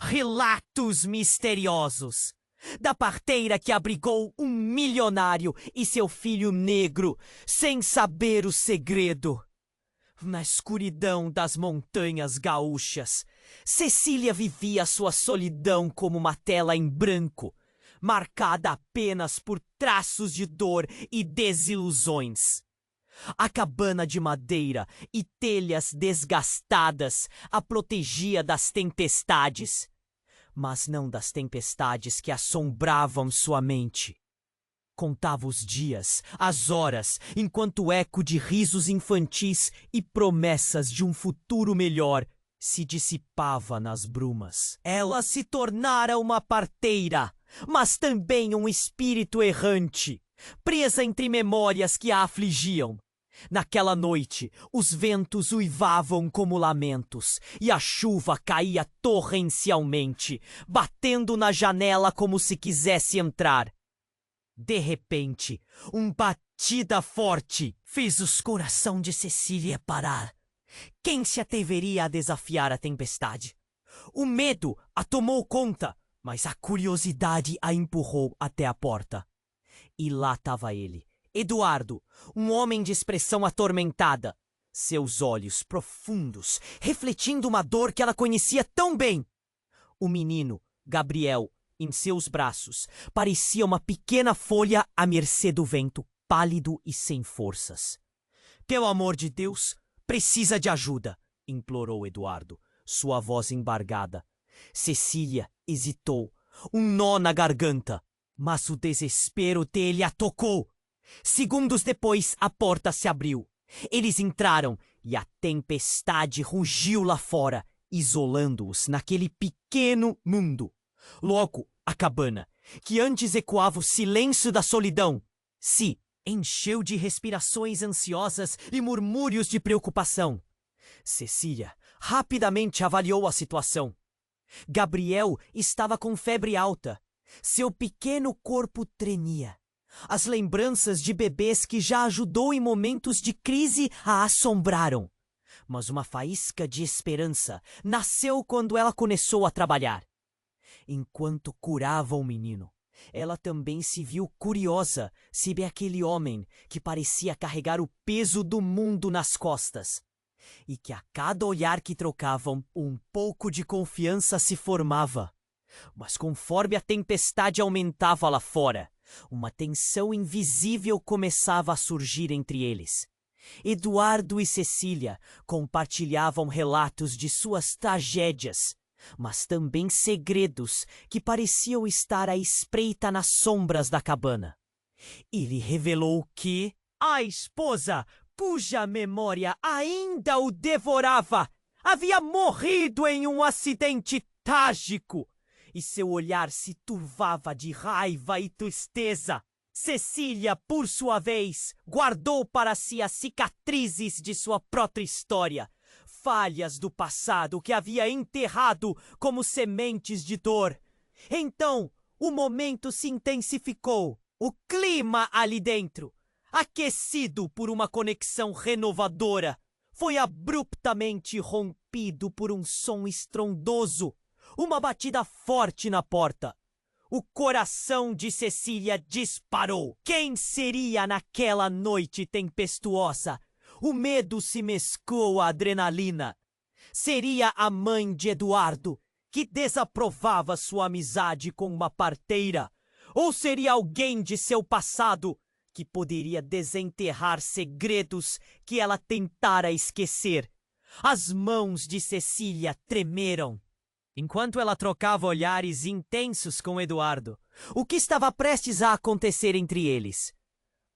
Relatos misteriosos da parteira que abrigou um milionário e seu filho negro, sem saber o segredo. Na escuridão das montanhas gaúchas, Cecília vivia sua solidão como uma tela em branco, marcada apenas por traços de dor e desilusões. A cabana de madeira e telhas desgastadas a protegia das tempestades, mas não das tempestades que assombravam sua mente. Contava os dias, as horas, enquanto o eco de risos infantis e promessas de um futuro melhor se dissipava nas brumas. Ela se tornara uma parteira, mas também um espírito errante, presa entre memórias que a afligiam. Naquela noite, os ventos uivavam como lamentos e a chuva caía torrencialmente, batendo na janela como se quisesse entrar. De repente, batida forte fez o coração de Cecília parar. Quem se atreveria a desafiar a tempestade? O medo a tomou conta, mas a curiosidade a empurrou até a porta. E lá estava ele, Eduardo, um homem de expressão atormentada. Seus olhos profundos, refletindo uma dor que ela conhecia tão bem. O menino, Gabriel, em seus braços, parecia uma pequena folha à mercê do vento, pálido e sem forças. Pelo amor de Deus, precisa de ajuda, implorou Eduardo, sua voz embargada. Cecília hesitou, um nó na garganta, mas o desespero dele a tocou. Segundos depois, a porta se abriu. Eles entraram e a tempestade rugiu lá fora, isolando-os naquele pequeno mundo. Logo, a cabana, que antes ecoava o silêncio da solidão, se encheu de respirações ansiosas e murmúrios de preocupação. Cecília rapidamente avaliou a situação. Gabriel estava com febre alta. Seu pequeno corpo tremia. As lembranças de bebês que já ajudou em momentos de crise a assombraram. Mas uma faísca de esperança nasceu quando ela começou a trabalhar. Enquanto curava o menino, ela também se viu curiosa sobre aquele homem que parecia carregar o peso do mundo nas costas. E que a cada olhar que trocavam, um pouco de confiança se formava. Mas conforme a tempestade aumentava lá fora, uma tensão invisível começava a surgir entre eles. Eduardo e Cecília compartilhavam relatos de suas tragédias, mas também segredos que pareciam estar à espreita nas sombras da cabana. Ele revelou que a esposa, cuja memória ainda o devorava, havia morrido em um acidente trágico, e seu olhar se turvava de raiva e tristeza. Cecília, por sua vez, guardou para si as cicatrizes de sua própria história, falhas do passado que havia enterrado como sementes de dor. Então, o momento se intensificou, o clima ali dentro, aquecido por uma conexão renovadora, foi abruptamente rompido por um som estrondoso, uma batida forte na porta. O coração de Cecília disparou. Quem seria naquela noite tempestuosa? O medo se mesclou à adrenalina. Seria a mãe de Eduardo, que desaprovava sua amizade com uma parteira? Ou seria alguém de seu passado que poderia desenterrar segredos que ela tentara esquecer? As mãos de Cecília tremeram enquanto ela trocava olhares intensos com Eduardo. O que estava prestes a acontecer entre eles?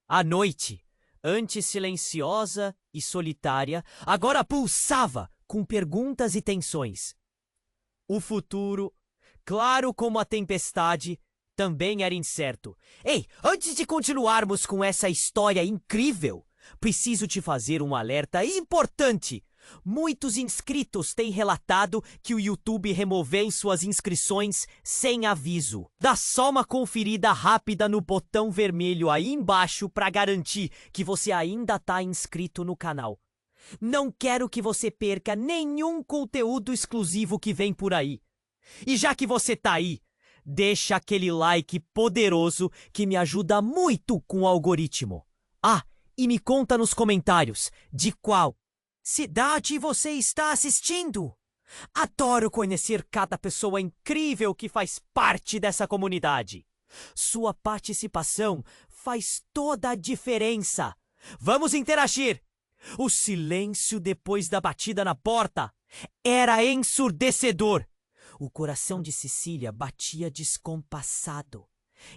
A noite, antes silenciosa e solitária, agora pulsava com perguntas e tensões. O futuro, claro como a tempestade, também era incerto. Ei, antes de continuarmos com essa história incrível, preciso te fazer um alerta importante. Muitos inscritos têm relatado que o YouTube removeu suas inscrições sem aviso. Dá só uma conferida rápida no botão vermelho aí embaixo para garantir que você ainda está inscrito no canal. Não quero que você perca nenhum conteúdo exclusivo que vem por aí. E já que você tá aí, deixa aquele like poderoso que me ajuda muito com o algoritmo. Ah, e me conta nos comentários de qual cidade você está assistindo. Adoro conhecer cada pessoa incrível que faz parte dessa comunidade. Sua participação faz toda a diferença. Vamos interagir! O silêncio depois da batida na porta era ensurdecedor. O coração de Cecília batia descompassado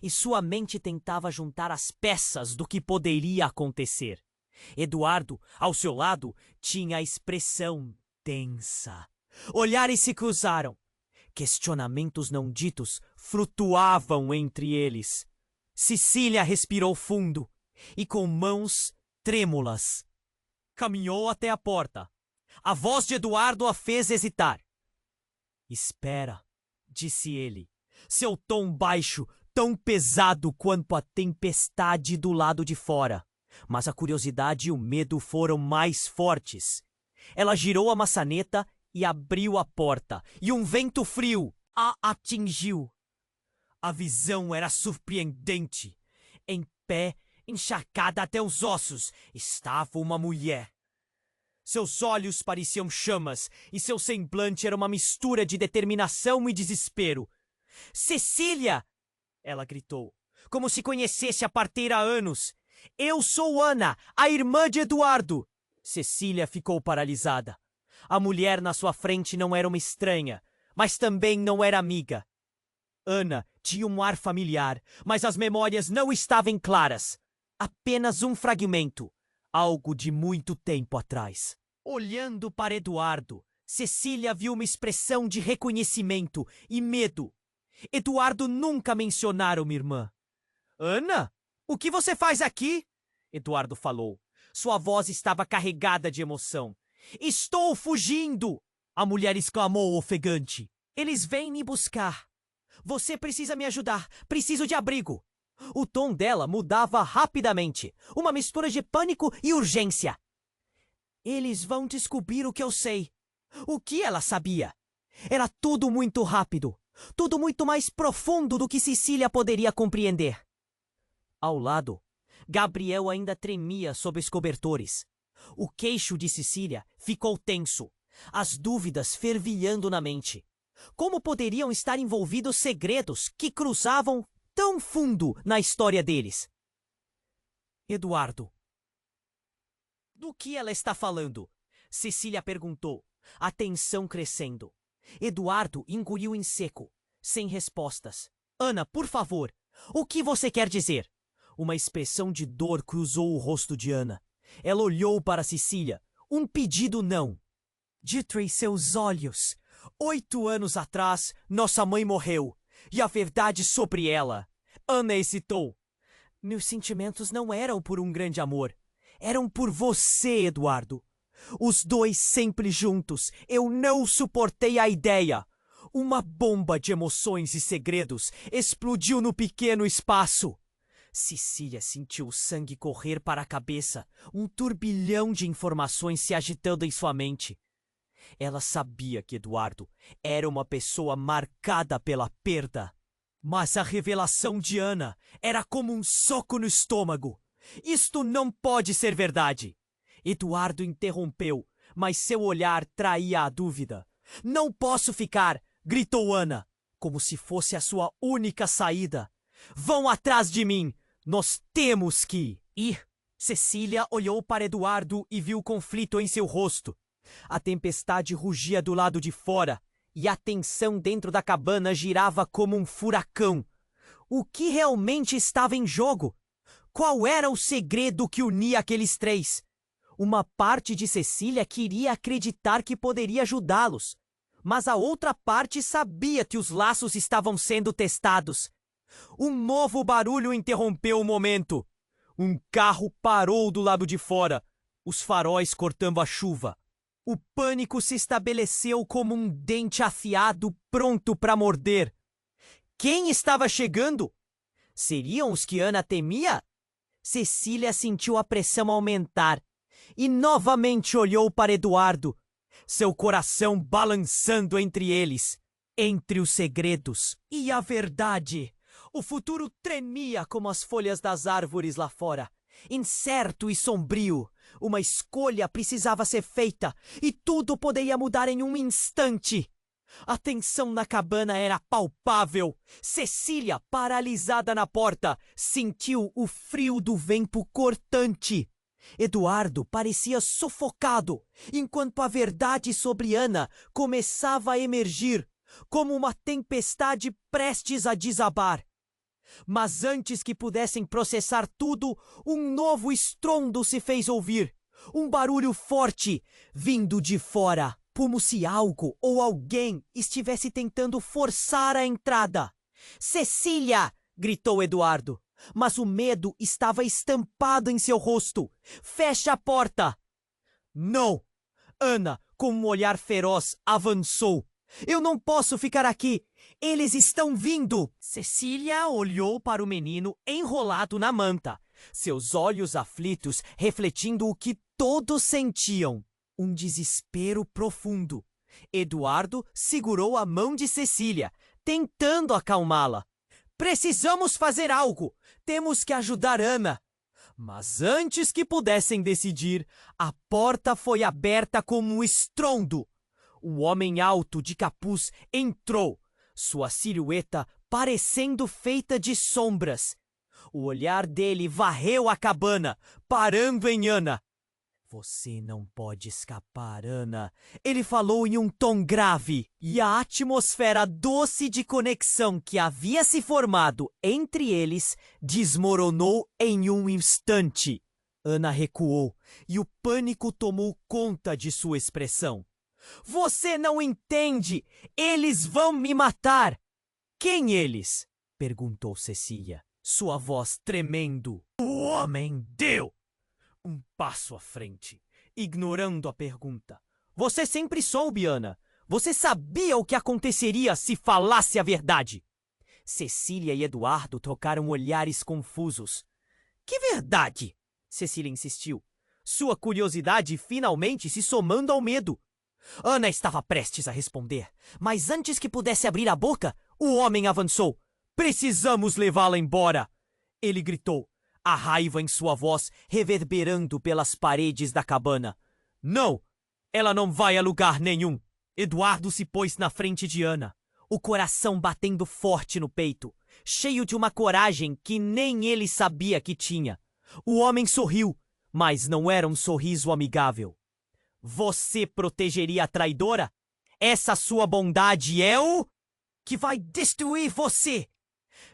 e sua mente tentava juntar as peças do que poderia acontecer. Eduardo, ao seu lado, tinha a expressão tensa. Olhares se cruzaram. Questionamentos não ditos flutuavam entre eles. Cecília respirou fundo e, com mãos trêmulas, caminhou até a porta. A voz de Eduardo a fez hesitar. Espera, disse ele, seu tom baixo, tão pesado quanto a tempestade do lado de fora. Mas a curiosidade e o medo foram mais fortes. Ela girou a maçaneta e abriu a porta, e um vento frio a atingiu. A visão era surpreendente. Em pé, encharcada até os ossos, estava uma mulher. Seus olhos pareciam chamas, e seu semblante era uma mistura de determinação e desespero. Cecília! Ela gritou, como se conhecesse a parteira há anos. Eu sou Ana, a irmã de Eduardo. Cecília ficou paralisada. A mulher na sua frente não era uma estranha, mas também não era amiga. Ana tinha um ar familiar, mas as memórias não estavam claras. Apenas um fragmento, algo de muito tempo atrás. Olhando para Eduardo, Cecília viu uma expressão de reconhecimento e medo. Eduardo nunca mencionara uma irmã. Ana? O que você faz aqui? Eduardo falou. Sua voz estava carregada de emoção. Estou fugindo! A mulher exclamou ofegante. Eles vêm me buscar. Você precisa me ajudar. Preciso de abrigo. O tom dela mudava rapidamente. Uma mistura de pânico e urgência. Eles vão descobrir o que eu sei. O que ela sabia? Era tudo muito rápido. Tudo muito mais profundo do que Cecília poderia compreender. Ao lado, Gabriel ainda tremia sob os cobertores. O queixo de Cecília ficou tenso, as dúvidas fervilhando na mente. Como poderiam estar envolvidos segredos que cruzavam tão fundo na história deles? Eduardo. Do que ela está falando? Cecília perguntou, a tensão crescendo. Eduardo engoliu em seco, sem respostas. Ana, por favor, o que você quer dizer? Uma expressão de dor cruzou o rosto de Ana. Ela olhou para Cecília. Um pedido não. Entre seus olhos. 8 anos atrás, nossa mãe morreu. E a verdade sobre ela. Ana hesitou. Meus sentimentos não eram por um grande amor. Eram por você, Eduardo. Os dois sempre juntos. Eu não suportei a ideia. Uma bomba de emoções e segredos explodiu no pequeno espaço. Cecília sentiu o sangue correr para a cabeça, um turbilhão de informações se agitando em sua mente. Ela sabia que Eduardo era uma pessoa marcada pela perda. Mas a revelação de Ana era como um soco no estômago. Isto não pode ser verdade. Eduardo interrompeu, mas seu olhar traía a dúvida. Não posso ficar, gritou Ana, como se fosse a sua única saída. Vão atrás de mim. Nós temos que ir. Cecília olhou para Eduardo e viu o conflito em seu rosto. A tempestade rugia do lado de fora e a tensão dentro da cabana girava como um furacão. O que realmente estava em jogo? Qual era o segredo que unia aqueles três? Uma parte de Cecília queria acreditar que poderia ajudá-los, mas a outra parte sabia que os laços estavam sendo testados. Um novo barulho interrompeu o momento. Um carro parou do lado de fora, os faróis cortando a chuva. O pânico se estabeleceu como um dente afiado pronto para morder. Quem estava chegando? Seriam os que Ana temia? Cecília sentiu a pressão aumentar e novamente olhou para Eduardo, seu coração balançando entre eles. Entre os segredos e a verdade, o futuro tremia como as folhas das árvores lá fora. Incerto e sombrio, uma escolha precisava ser feita e tudo poderia mudar em um instante. A tensão na cabana era palpável. Cecília, paralisada na porta, sentiu o frio do vento cortante. Eduardo parecia sufocado, enquanto a verdade sobre Ana começava a emergir, como uma tempestade prestes a desabar. Mas antes que pudessem processar tudo, um novo estrondo se fez ouvir. Um barulho forte, vindo de fora, como se algo ou alguém estivesse tentando forçar a entrada. "Cecília!" gritou Eduardo, mas o medo estava estampado em seu rosto. "Feche a porta!" "Não!" Ana, com um olhar feroz, avançou. "Eu não posso ficar aqui! Eles estão vindo!" Cecília olhou para o menino enrolado na manta, seus olhos aflitos refletindo o que todos sentiam. Um desespero profundo. Eduardo segurou a mão de Cecília, tentando acalmá-la. "Precisamos fazer algo! Temos que ajudar Ana!" Mas antes que pudessem decidir, a porta foi aberta como um estrondo. O homem alto de capuz entrou, sua silhueta parecendo feita de sombras. O olhar dele varreu a cabana, parando em Ana. "Você não pode escapar, Ana," ele falou em um tom grave, e a atmosfera doce de conexão que havia se formado entre eles desmoronou em um instante. Ana recuou, e o pânico tomou conta de sua expressão. "Você não entende! Eles vão me matar!" "Quem eles?" perguntou Cecília, sua voz tremendo. O homem deu um passo à frente, ignorando a pergunta. "Você sempre soube, Ana. Você sabia o que aconteceria se falasse a verdade." Cecília e Eduardo trocaram olhares confusos. "Que verdade?" Cecília insistiu, sua curiosidade finalmente se somando ao medo. Ana estava prestes a responder, mas antes que pudesse abrir a boca, o homem avançou. "Precisamos levá-la embora!" ele gritou, a raiva em sua voz reverberando pelas paredes da cabana. "Não! Ela não vai a lugar nenhum!" Eduardo se pôs na frente de Ana, o coração batendo forte no peito, cheio de uma coragem que nem ele sabia que tinha. O homem sorriu, mas não era um sorriso amigável. "Você protegeria a traidora? Essa sua bondade é o que vai destruir você!"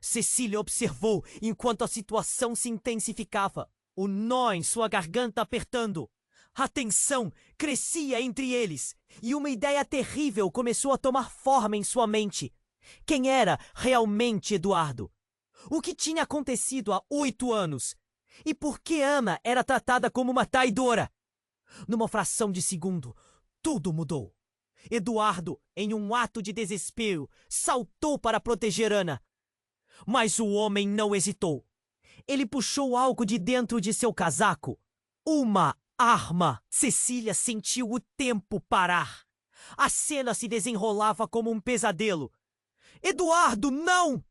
Cecília observou enquanto a situação se intensificava, o nó em sua garganta apertando. A tensão crescia entre eles, e uma ideia terrível começou a tomar forma em sua mente. Quem era realmente Eduardo? O que tinha acontecido há 8 anos? E por que Ana era tratada como uma traidora? Numa fração de segundo, tudo mudou. Eduardo, em um ato de desespero, saltou para proteger Ana. Mas o homem não hesitou. Ele puxou algo de dentro de seu casaco. Uma arma. Cecília sentiu o tempo parar. A cena se desenrolava como um pesadelo. "Eduardo, não!"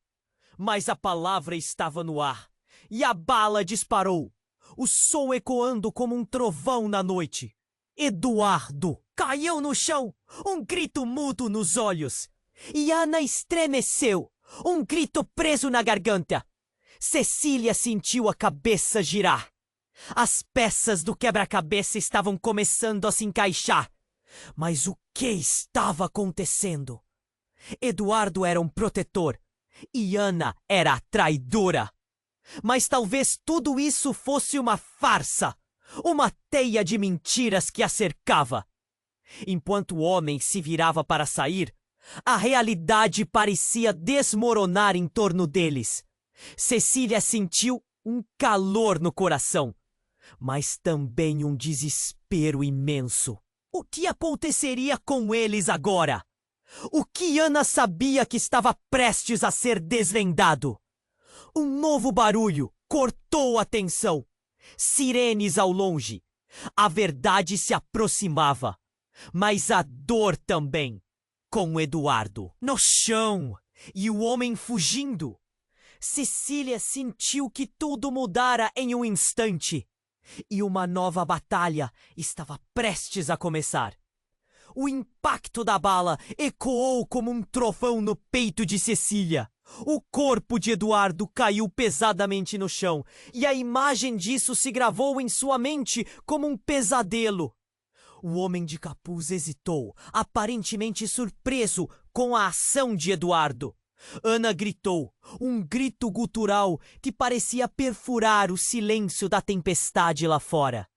Mas a palavra estava no ar, e a bala disparou, o som ecoando como um trovão na noite. Eduardo caiu no chão, um grito mudo nos olhos. E Ana estremeceu, um grito preso na garganta. Cecília sentiu a cabeça girar. As peças do quebra-cabeça estavam começando a se encaixar. Mas o que estava acontecendo? Eduardo era um protetor e Ana era a traidora. Mas talvez tudo isso fosse uma farsa, uma teia de mentiras que a cercava. Enquanto o homem se virava para sair, a realidade parecia desmoronar em torno deles. Cecília sentiu um calor no coração, mas também um desespero imenso. O que aconteceria com eles agora? O que Ana sabia que estava prestes a ser desvendado? Um novo barulho cortou a tensão. Sirenes ao longe. A verdade se aproximava, mas a dor também. com Eduardo no chão e o homem fugindo. Cecília sentiu que tudo mudara em um instante e uma nova batalha estava prestes a começar. O impacto da bala ecoou como um trovão no peito de Cecília. O corpo de Eduardo caiu pesadamente no chão e a imagem disso se gravou em sua mente como um pesadelo. O homem de capuz hesitou, aparentemente surpreso com a ação de Eduardo. Ana gritou, um grito gutural que parecia perfurar o silêncio da tempestade lá fora.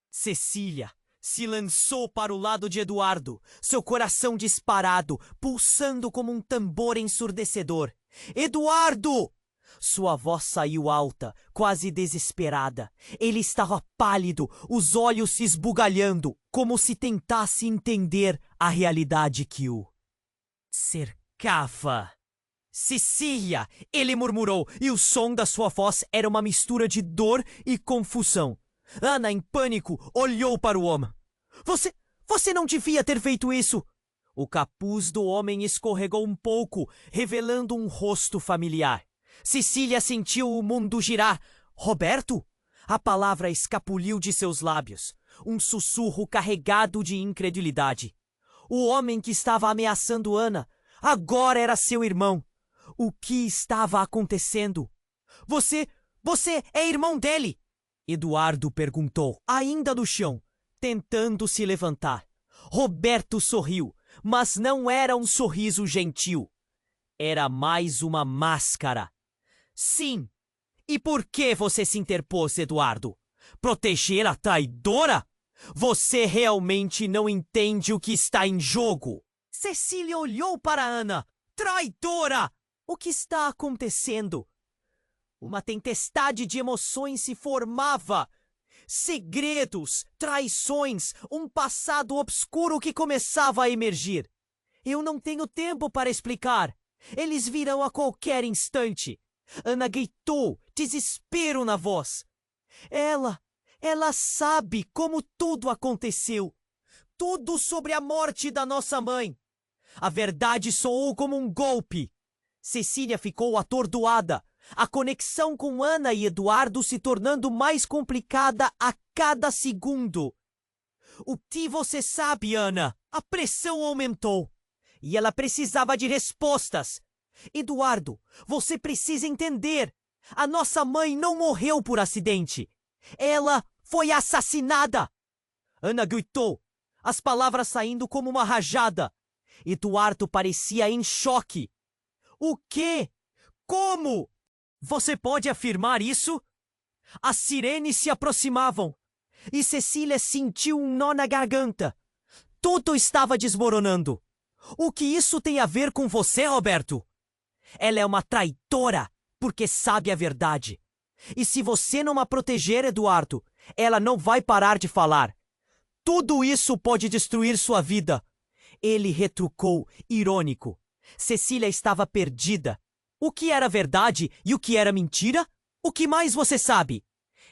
Cecília se lançou para o lado de Eduardo, seu coração disparado, pulsando como um tambor ensurdecedor. Eduardo! Sua voz saiu alta, quase desesperada. Ele estava pálido, os olhos se esbugalhando, como se tentasse entender a realidade que o cercava. Cecília! Ele murmurou, e o som da sua voz era uma mistura de dor e confusão. Ana, em pânico, olhou para o homem. Você não devia ter feito isso! O capuz do homem escorregou um pouco, revelando um rosto familiar. Cecília sentiu o mundo girar. Roberto? A palavra escapuliu de seus lábios. Um sussurro carregado de incredulidade. O homem que estava ameaçando Ana agora era seu irmão. O que estava acontecendo? Você é irmão dele? Eduardo perguntou, ainda no chão, tentando se levantar. Roberto sorriu, mas não era um sorriso gentil. Era mais uma máscara. Sim. E por que você se interpôs, Eduardo? Proteger a traidora? Você realmente não entende o que está em jogo. Cecília olhou para Ana. Traidora! O que está acontecendo? Uma tempestade de emoções se formava. Segredos, traições, um passado obscuro que começava a emergir. Eu não tenho tempo para explicar. Eles virão a qualquer instante. Ana gritou, desespero na voz. Ela sabe como tudo aconteceu. Tudo sobre a morte da nossa mãe. A verdade soou como um golpe. Cecília ficou atordoada. A conexão com Ana e Eduardo se tornando mais complicada a cada segundo. O que você sabe, Ana? A pressão aumentou. E ela precisava de respostas. Eduardo, você precisa entender. A nossa mãe não morreu por acidente. Ela foi assassinada. Ana gritou, as palavras saindo como uma rajada. Eduardo parecia em choque. O quê? Como? Você pode afirmar isso? As sirenes se aproximavam e Cecília sentiu um nó na garganta. Tudo estava desmoronando. O que isso tem a ver com você, Roberto? Ela é uma traidora porque sabe a verdade. E se você não a proteger, Eduardo, ela não vai parar de falar. Tudo isso pode destruir sua vida. Ele retrucou, irônico. Cecília estava perdida. O que era verdade e o que era mentira? O que mais você sabe?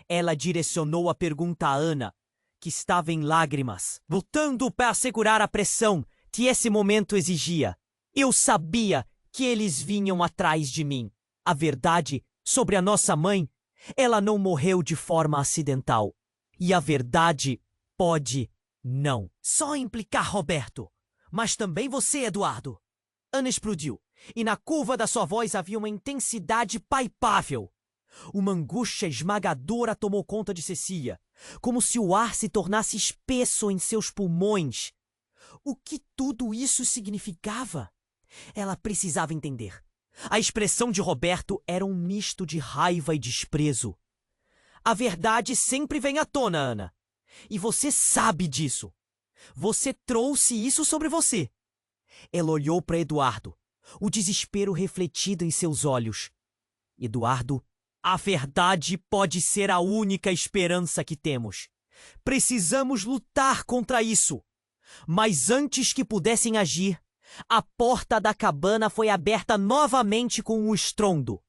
Ela direcionou a pergunta a Ana, que estava em lágrimas, lutando para segurar a pressão que esse momento exigia. Eu sabia que eles vinham atrás de mim. A verdade sobre a nossa mãe, ela não morreu de forma acidental. E a verdade pode não só implicar Roberto, mas também você, Eduardo. Ana explodiu, e na curva da sua voz havia uma intensidade palpável. Uma angústia esmagadora tomou conta de Cecília, como se o ar se tornasse espesso em seus pulmões. O que tudo isso significava? Ela precisava entender. A expressão de Roberto era um misto de raiva e desprezo. A verdade sempre vem à tona, Ana. E você sabe disso. Você trouxe isso sobre você. Ela olhou para Eduardo, o desespero refletido em seus olhos. Eduardo, a verdade pode ser a única esperança que temos. Precisamos lutar contra isso. Mas antes que pudessem agir, a porta da cabana foi aberta novamente com um estrondo.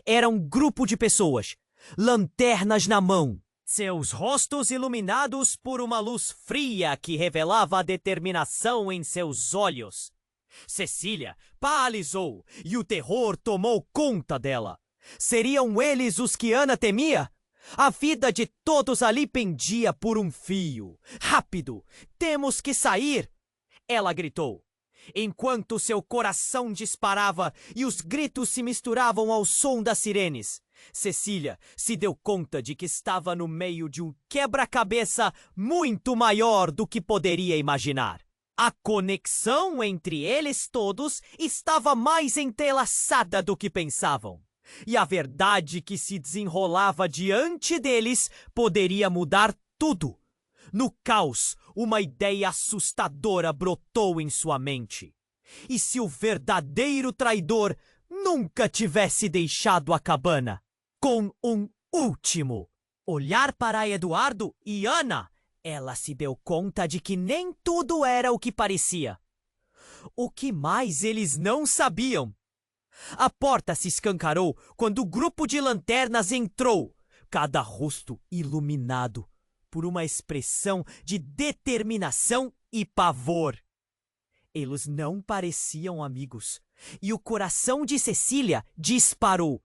Era um grupo de pessoas, lanternas na mão. seus rostos iluminados por uma luz fria que revelava a determinação em seus olhos. Cecília paralisou e o terror tomou conta dela. Seriam eles os que Ana temia? A vida de todos ali pendia por um fio. Rápido! Temos que sair! Ela gritou, enquanto seu coração disparava e os gritos se misturavam ao som das sirenes. Cecília se deu conta de que estava no meio de um quebra-cabeça muito maior do que poderia imaginar. A conexão entre eles todos estava mais entrelaçada do que pensavam. E a verdade que se desenrolava diante deles poderia mudar tudo. No caos, uma ideia assustadora brotou em sua mente. E se o verdadeiro traidor nunca tivesse deixado a cabana? Com um último olhar para Eduardo e Ana, ela se deu conta de que nem tudo era o que parecia. O que mais eles não sabiam? A porta se escancarou quando o grupo de lanternas entrou, cada rosto iluminado por uma expressão de determinação e pavor. Eles não pareciam amigos, e o coração de Cecília disparou.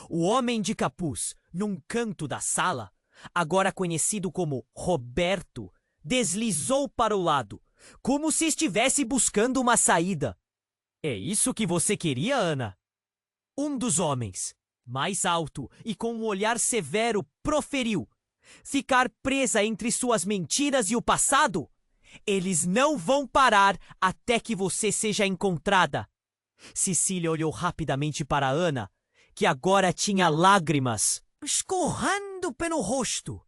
O homem de capuz, num canto da sala, agora conhecido como Roberto, deslizou para o lado, como se estivesse buscando uma saída. É isso que você queria, Ana? Um dos homens, mais alto e com um olhar severo, proferiu. Ficar presa entre suas mentiras e o passado? Eles não vão parar até que você seja encontrada. Cecília olhou rapidamente para Ana, que agora tinha lágrimas escorrendo pelo rosto.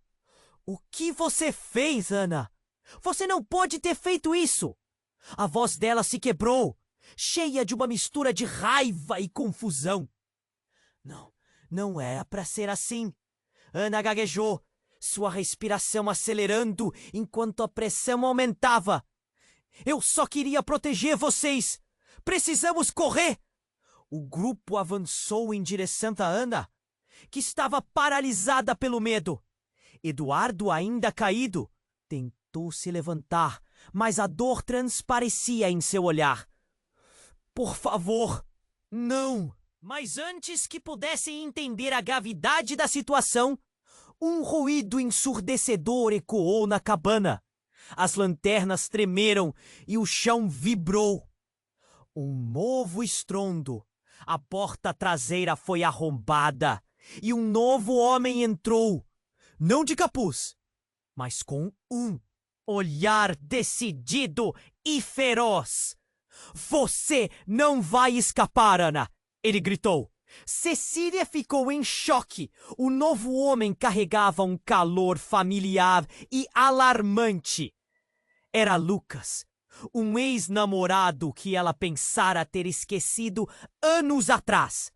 O que você fez, Ana? Você não pode ter feito isso. A voz dela se quebrou, cheia de uma mistura de raiva e confusão. Não era para ser assim. Ana gaguejou, sua respiração acelerando enquanto a pressão aumentava. Eu só queria proteger vocês. Precisamos correr. O grupo avançou em direção a Ana, que estava paralisada pelo medo. Eduardo, ainda caído, tentou se levantar, mas a dor transparecia em seu olhar. Por favor, não! Mas antes que pudessem entender a gravidade da situação, um ruído ensurdecedor ecoou na cabana. As lanternas tremeram e o chão vibrou. Um novo estrondo. A porta traseira foi arrombada e um novo homem entrou. Não de capuz, mas com um olhar decidido e feroz. Você não vai escapar, Ana! Ele gritou. Cecília ficou em choque. O novo homem carregava um calor familiar e alarmante. Era Lucas, um ex-namorado que ela pensara ter esquecido anos atrás.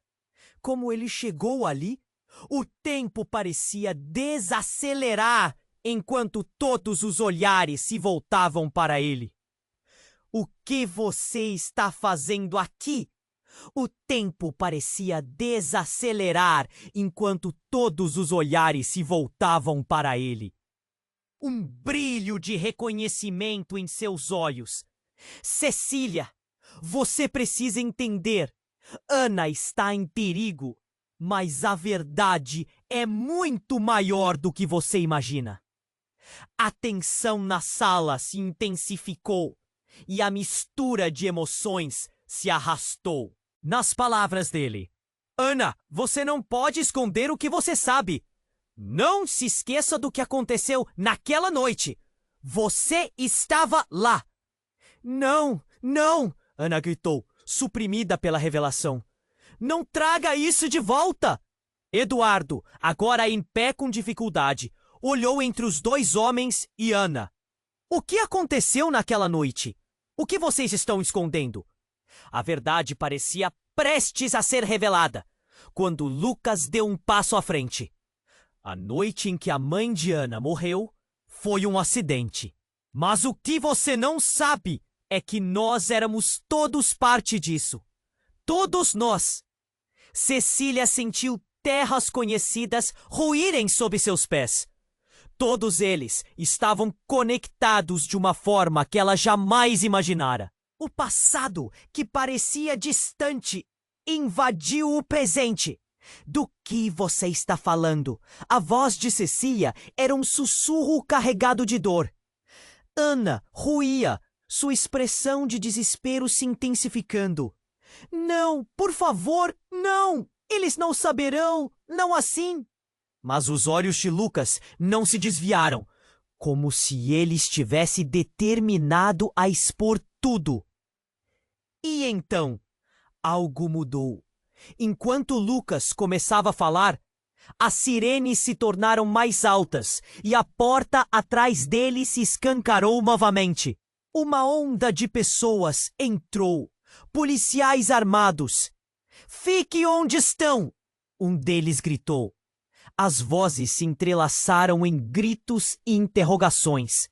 Como ele chegou ali, o tempo parecia desacelerar enquanto todos os olhares se voltavam para ele. O que você está fazendo aqui? O tempo parecia desacelerar enquanto todos os olhares se voltavam para ele. Um brilho de reconhecimento em seus olhos. Cecília, você precisa entender. Ana está em perigo, mas a verdade é muito maior do que você imagina. A tensão na sala se intensificou e a mistura de emoções se arrastou. Nas palavras dele, Ana, você não pode esconder o que você sabe. Não se esqueça do que aconteceu naquela noite. Você estava lá. Não, Ana gritou, suprimida pela revelação. Não traga isso de volta! Eduardo, agora em pé com dificuldade, olhou entre os dois homens e Ana. O que aconteceu naquela noite? O que vocês estão escondendo? A verdade parecia prestes a ser revelada, quando Lucas deu um passo à frente. A noite em que a mãe de Ana morreu foi um acidente. Mas o que você não sabe é que nós éramos todos parte disso. Todos nós. Cecília sentiu terras conhecidas ruírem sob seus pés. Todos eles estavam conectados de uma forma que ela jamais imaginara. O passado, que parecia distante, invadiu o presente. Do que você está falando? A voz de Cecília era um sussurro carregado de dor. Ana ruía, sua expressão de desespero se intensificando. Não, por favor, não! Eles não saberão, não assim! Mas os olhos de Lucas não se desviaram, como se ele estivesse determinado a expor tudo. E então, algo mudou. Enquanto Lucas começava a falar, as sirenes se tornaram mais altas e a porta atrás dele se escancarou novamente. Uma onda de pessoas entrou, policiais armados. "Fique onde estão!" um deles gritou. As vozes se entrelaçaram em gritos e interrogações.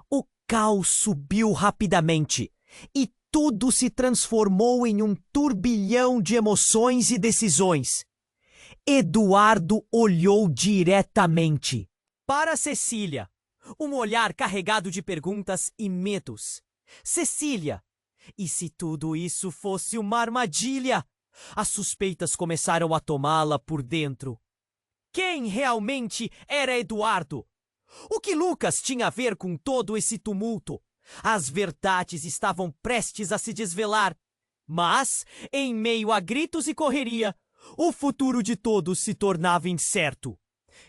O caos subiu rapidamente e tudo se transformou em um turbilhão de emoções e decisões. Eduardo olhou diretamente para Cecília, um olhar carregado de perguntas e medos. Cecília, e se tudo isso fosse uma armadilha? As suspeitas começaram a tomá-la por dentro. Quem realmente era Eduardo? O que Lucas tinha a ver com todo esse tumulto? As verdades estavam prestes a se desvelar. Mas, em meio a gritos e correria, o futuro de todos se tornava incerto.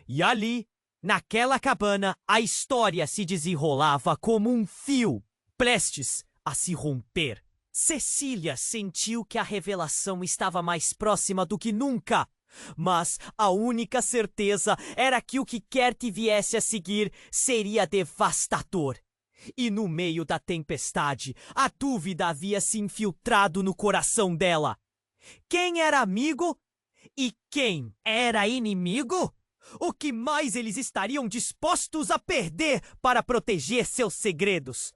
E ali, naquela cabana, a história se desenrolava como um fio, prestes a se romper. Cecília sentiu que a revelação estava mais próxima do que nunca. Mas a única certeza era que o que quer que viesse a seguir seria devastador. E no meio da tempestade, a dúvida havia se infiltrado no coração dela. Quem era amigo e quem era inimigo? O que mais eles estariam dispostos a perder para proteger seus segredos?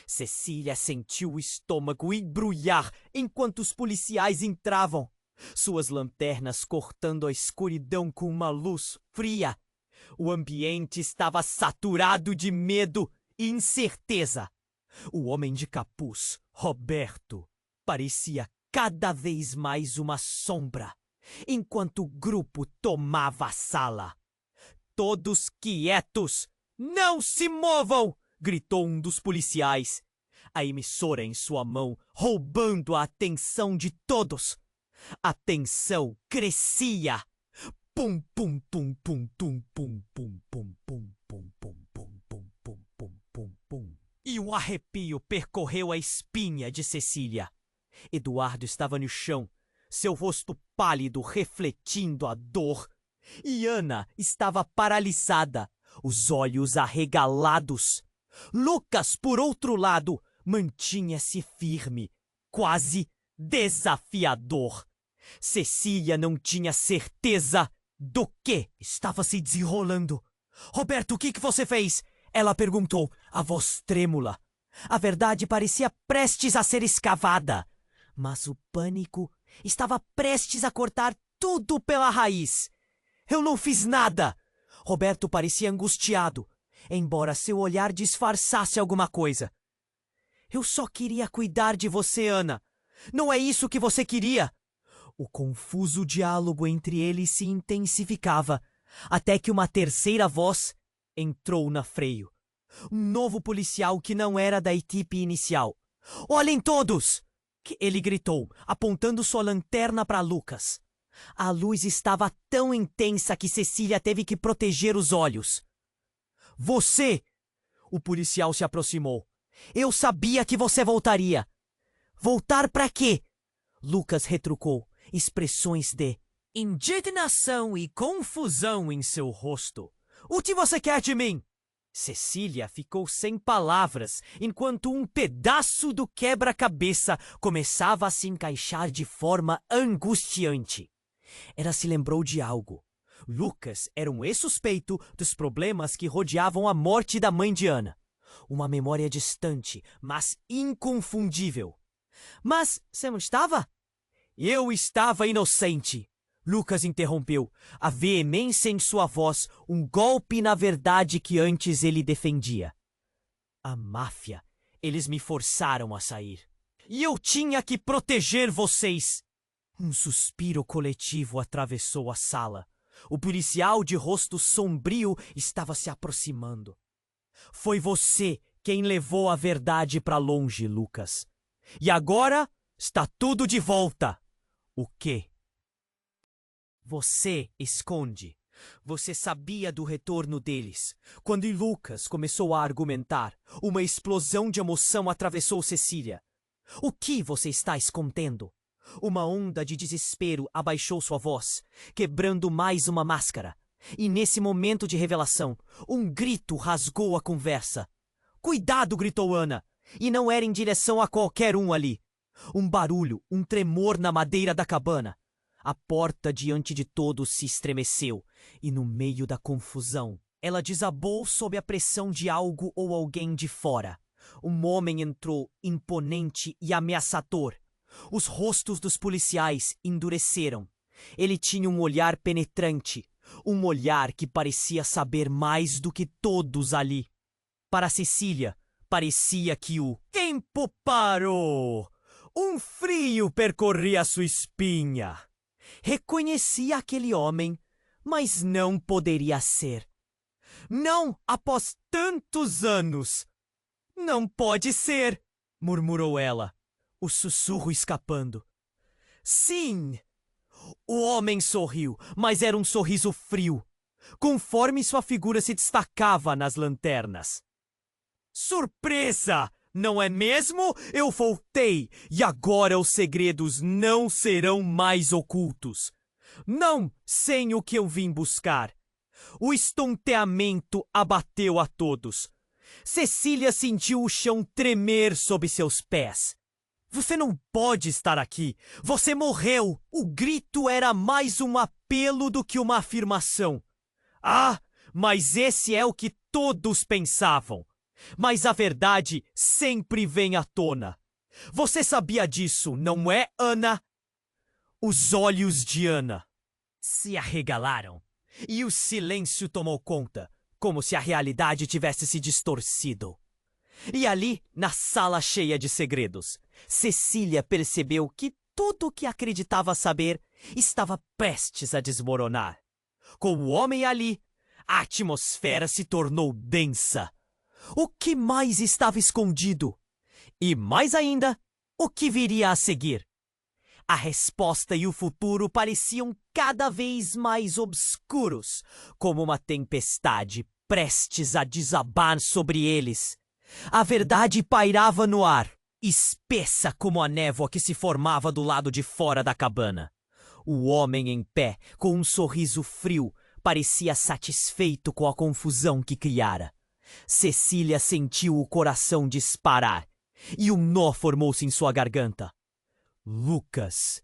Cecília sentiu o estômago embrulhar enquanto os policiais entravam. Suas lanternas cortando a escuridão com uma luz fria. O ambiente estava saturado de medo e incerteza. O homem de capuz, Roberto, parecia cada vez mais uma sombra, enquanto o grupo tomava a sala. "Todos quietos! Não se movam!" gritou um dos policiais, a emissora em sua mão, roubando a atenção de todos. A tensão crescia. Pum pum pum pum pum pum pum pum pum pum pum pum pum pum pum pum pum. E o arrepio percorreu a espinha de Cecília. Eduardo estava no chão, seu rosto pálido refletindo a dor. E Ana estava paralisada, os olhos arregalados. Lucas, por outro lado, mantinha-se firme, quase desafiador. Cecília não tinha certeza do que estava se desenrolando. "Roberto, o que você fez?" ela perguntou, a voz trêmula. A verdade parecia prestes a ser escavada, mas o pânico estava prestes a cortar tudo pela raiz. "Eu não fiz nada!" Roberto parecia angustiado, embora seu olhar disfarçasse alguma coisa. "Eu só queria cuidar de você, Ana. Não é isso que você queria?" O confuso diálogo entre eles se intensificava, até que uma terceira voz entrou na freio. Um novo policial que não era da equipe inicial. "Olhem todos!" ele gritou, apontando sua lanterna para Lucas. A luz estava tão intensa que Cecília teve que proteger os olhos. "Você!" O policial se aproximou. "Eu sabia que você voltaria." "Voltar para quê?" Lucas retrucou, expressões de indignação e confusão em seu rosto. "O que você quer de mim?" Cecília ficou sem palavras enquanto um pedaço do quebra-cabeça começava a se encaixar de forma angustiante. Ela se lembrou de algo. Lucas era um ex-suspeito dos problemas que rodeavam a morte da mãe de Ana. Uma memória distante, mas inconfundível. "Mas você não estava?" "Eu estava inocente." Lucas interrompeu, a veemência em sua voz, um golpe na verdade que antes ele defendia. A máfia. Eles me forçaram a sair. E eu tinha que proteger vocês. Um suspiro coletivo atravessou a sala. O policial de rosto sombrio estava se aproximando. Foi você quem levou a verdade para longe, Lucas. E agora está tudo de volta. O quê? Você esconde. Você sabia do retorno deles. Quando Lucas começou a argumentar, uma explosão de emoção atravessou Cecília. O que você está escondendo? Uma onda de desespero abaixou sua voz, quebrando mais uma máscara. E nesse momento de revelação, um grito rasgou a conversa. Cuidado, gritou Ana. E não era em direção a qualquer um ali. Um barulho, um tremor na madeira da cabana. A porta diante de todos se estremeceu, e no meio da confusão, ela desabou sob a pressão de algo ou alguém de fora. Um homem entrou, imponente e ameaçador. Os rostos dos policiais endureceram. Ele tinha um olhar penetrante, um olhar que parecia saber mais do que todos ali. Para Cecília, parecia que o tempo parou. Um frio percorria sua espinha. Reconhecia aquele homem, mas não poderia ser. Não após tantos anos. Não pode ser, murmurou ela, o sussurro escapando. Sim! O homem sorriu, mas era um sorriso frio, conforme sua figura se destacava nas lanternas. Surpresa! Não é mesmo? Eu voltei, e agora os segredos não serão mais ocultos. Não sem o que eu vim buscar. O estonteamento abateu a todos. Cecília sentiu o chão tremer sob seus pés. Você não pode estar aqui. Você morreu. O grito era mais um apelo do que uma afirmação. Ah, mas esse é o que todos pensavam. Mas a verdade sempre vem à tona. Você sabia disso, não é, Ana? Os olhos de Ana se arregalaram e o silêncio tomou conta, como se a realidade tivesse se distorcido. E ali, na sala cheia de segredos, Cecília percebeu que tudo o que acreditava saber estava prestes a desmoronar. Com o homem ali, a atmosfera se tornou densa. O que mais estava escondido? E mais ainda, o que viria a seguir? A resposta e o futuro pareciam cada vez mais obscuros, como uma tempestade prestes a desabar sobre eles. A verdade pairava no ar, espessa como a névoa que se formava do lado de fora da cabana. O homem em pé, com um sorriso frio, parecia satisfeito com a confusão que criara. Cecília sentiu o coração disparar e um nó formou-se em sua garganta. Lucas,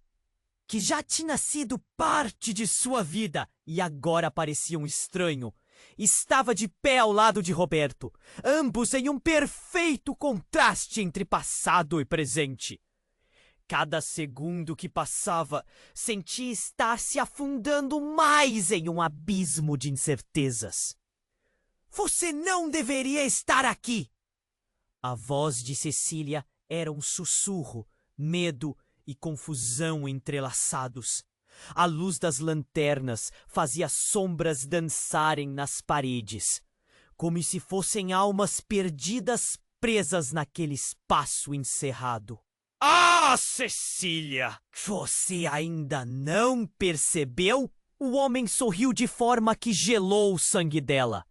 que já tinha sido parte de sua vida e agora parecia um estranho, estava de pé ao lado de Roberto, ambos em um perfeito contraste entre passado e presente. Cada segundo que passava, sentia estar se afundando mais em um abismo de incertezas. Você não deveria estar aqui! A voz de Cecília era um sussurro, medo e confusão entrelaçados. A luz das lanternas fazia sombras dançarem nas paredes, como se fossem almas perdidas presas naquele espaço encerrado. Ah, Cecília! Você ainda não percebeu? O homem sorriu de forma que gelou o sangue dela.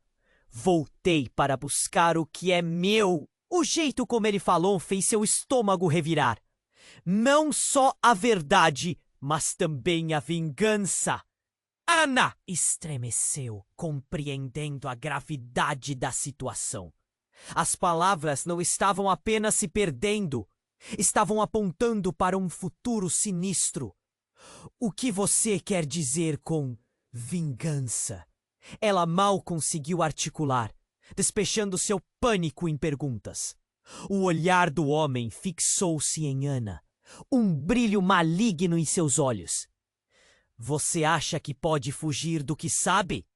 Voltei para buscar o que é meu. O jeito como ele falou fez seu estômago revirar. Não só a verdade, mas também a vingança. Ana estremeceu, compreendendo a gravidade da situação. As palavras não estavam apenas se perdendo, estavam apontando para um futuro sinistro. O que você quer dizer com vingança? Ela mal conseguiu articular, despechando seu pânico em perguntas. O olhar do homem fixou-se em Ana, um brilho maligno em seus olhos. Você acha que pode fugir do que sabe?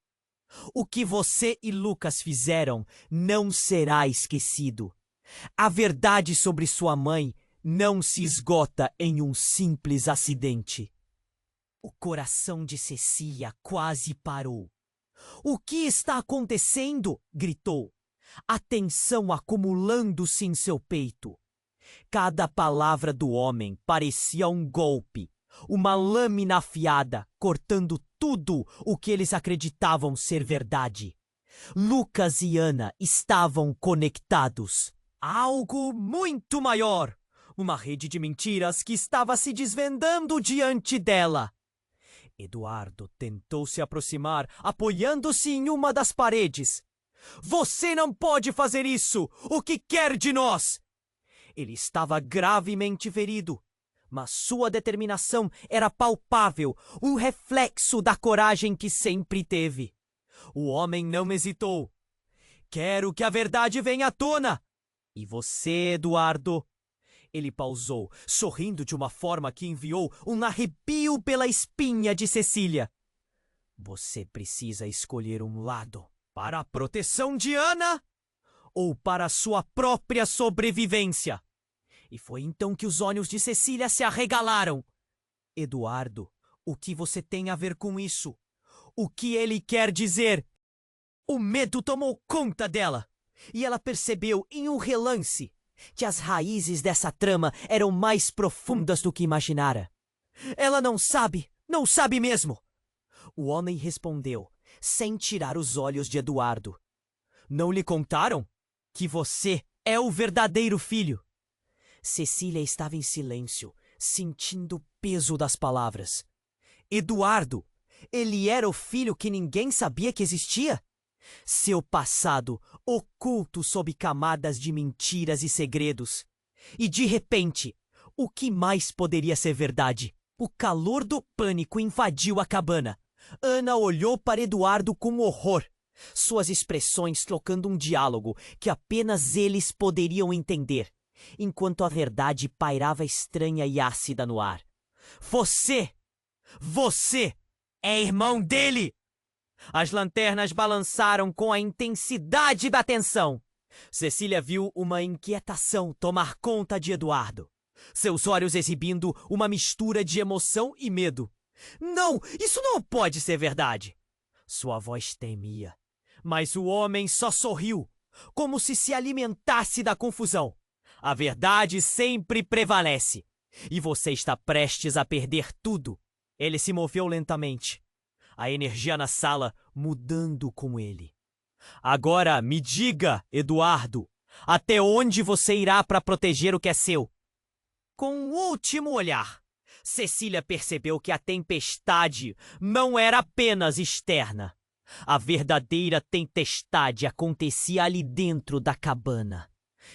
O que você e Lucas fizeram não será esquecido. A verdade sobre sua mãe não se esgota em um simples acidente. O coração de Cecília quase parou. O que está acontecendo? Gritou, a tensão acumulando-se em seu peito. Cada palavra do homem parecia um golpe, uma lâmina afiada, cortando tudo o que eles acreditavam ser verdade. Lucas e Ana estavam conectados. Algo muito maior! Uma rede de mentiras que estava se desvendando diante dela. Eduardo tentou se aproximar, apoiando-se em uma das paredes. Você não pode fazer isso! O que quer de nós? Ele estava gravemente ferido, mas sua determinação era palpável, um reflexo da coragem que sempre teve. O homem não hesitou. Quero que a verdade venha à tona! E você, Eduardo? Ele pausou, sorrindo de uma forma que enviou um arrepio pela espinha de Cecília. Você precisa escolher um lado. Para a proteção de Ana ou para a sua própria sobrevivência? E foi então que os olhos de Cecília se arregalaram. Eduardo, o que você tem a ver com isso? O que ele quer dizer? O medo tomou conta dela, e ela percebeu em um relance que as raízes dessa trama eram mais profundas do que imaginara. Ela não sabe mesmo. O homem respondeu, sem tirar os olhos de Eduardo. Não lhe contaram que você é o verdadeiro filho? Cecília estava em silêncio, sentindo o peso das palavras. Eduardo, ele era o filho que ninguém sabia que existia? Seu passado oculto sob camadas de mentiras e segredos. E de repente, o que mais poderia ser verdade? O calor do pânico invadiu a cabana. Ana olhou para Eduardo com horror, suas expressões trocando um diálogo que apenas eles poderiam entender, enquanto a verdade pairava estranha e ácida no ar. Você é irmão dele! As lanternas balançaram com a intensidade da tensão. Cecília viu uma inquietação tomar conta de Eduardo, seus olhos exibindo uma mistura de emoção e medo. Não, isso não pode ser verdade! Sua voz temia, mas o homem só sorriu, como se alimentasse da confusão. A verdade sempre prevalece, e você está prestes a perder tudo. Ele se moveu lentamente, a energia na sala mudando com ele. Agora me diga, Eduardo, até onde você irá para proteger o que é seu? Com um último olhar, Cecília percebeu que a tempestade não era apenas externa. A verdadeira tempestade acontecia ali dentro da cabana.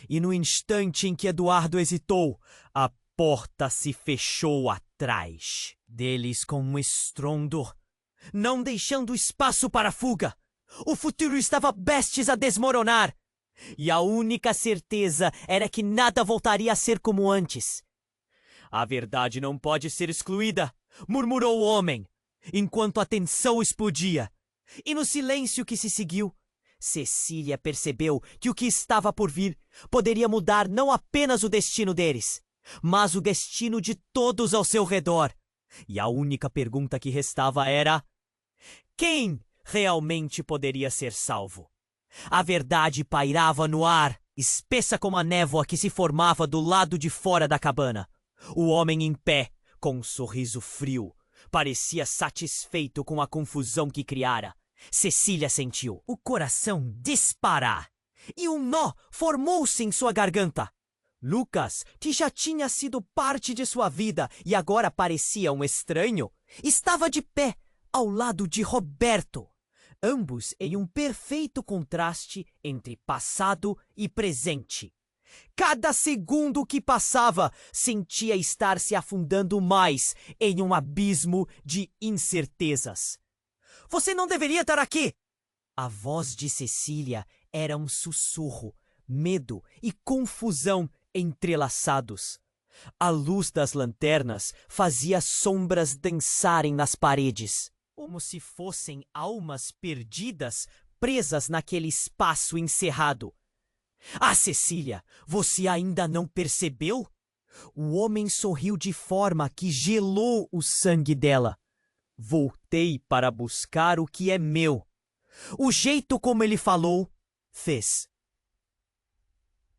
E no instante em que Eduardo hesitou, a porta se fechou atrás deles com um estrondo, não deixando espaço para fuga. O futuro estava prestes a desmoronar, e a única certeza era que nada voltaria a ser como antes. A verdade não pode ser excluída, murmurou o homem, enquanto a tensão explodia. E no silêncio que se seguiu, Cecília percebeu que o que estava por vir poderia mudar não apenas o destino deles, mas o destino de todos ao seu redor. E a única pergunta que restava era: quem realmente poderia ser salvo? A verdade pairava no ar, espessa como a névoa que se formava do lado de fora da cabana. O homem em pé, com um sorriso frio, parecia satisfeito com a confusão que criara. Cecília sentiu o coração disparar e um nó formou-se em sua garganta. Lucas, que já tinha sido parte de sua vida e agora parecia um estranho, estava de pé ao lado de Roberto, ambos em um perfeito contraste entre passado e presente. Cada segundo que passava, sentia estar se afundando mais em um abismo de incertezas. Você não deveria estar aqui! A voz de Cecília era um sussurro, medo e confusão entrelaçados. A luz das lanternas fazia sombras dançarem nas paredes, como se fossem almas perdidas presas naquele espaço encerrado. Ah, Cecília, você ainda não percebeu? O homem sorriu de forma que gelou o sangue dela. Voltei para buscar o que é meu. O jeito como ele falou fez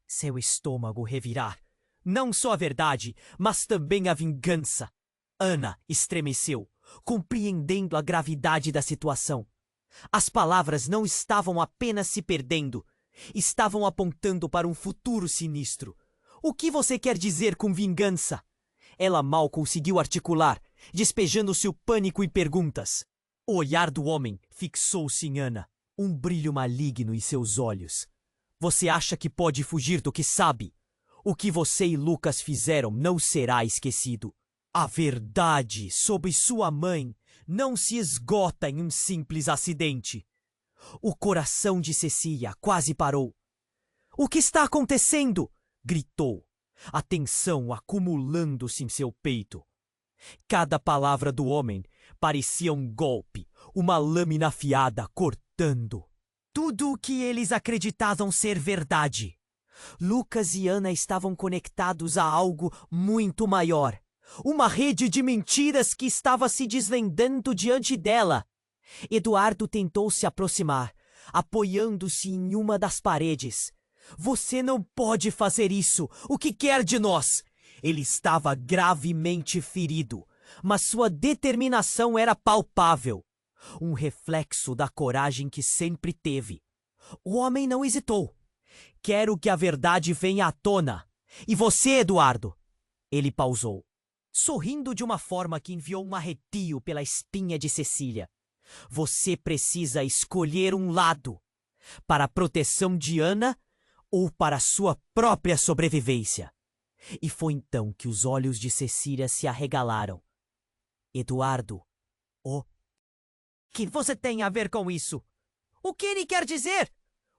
seu estômago revirar. Não só a verdade, mas também a vingança. Ana estremeceu, compreendendo a gravidade da situação. As palavras não estavam apenas se perdendo, estavam apontando para um futuro sinistro. O que você quer dizer com vingança? Ela mal conseguiu articular, despejando-se o pânico em perguntas. O olhar do homem fixou-se em Ana, um brilho maligno em seus olhos. Você acha que pode fugir do que sabe? O que você e Lucas fizeram não será esquecido. A verdade sobre sua mãe não se esgota em um simples acidente. O coração de Cecília quase parou. O que está acontecendo? Gritou, a tensão acumulando-se em seu peito. Cada palavra do homem parecia um golpe, uma lâmina afiada cortando. Tudo o que eles acreditavam ser verdade. Lucas e Ana estavam conectados a algo muito maior. Uma rede de mentiras que estava se desvendando diante dela. Eduardo tentou se aproximar, apoiando-se em uma das paredes. Você não pode fazer isso! O que quer de nós? Ele estava gravemente ferido, mas sua determinação era palpável. Um reflexo da coragem que sempre teve. O homem não hesitou. Quero que a verdade venha à tona. E você, Eduardo? Ele pausou, sorrindo de uma forma que enviou um arrepio pela espinha de Cecília. Você precisa escolher um lado. Para a proteção de Ana ou para a sua própria sobrevivência. E foi então que os olhos de Cecília se arregalaram. Eduardo, o que você tem a ver com isso? O que ele quer dizer?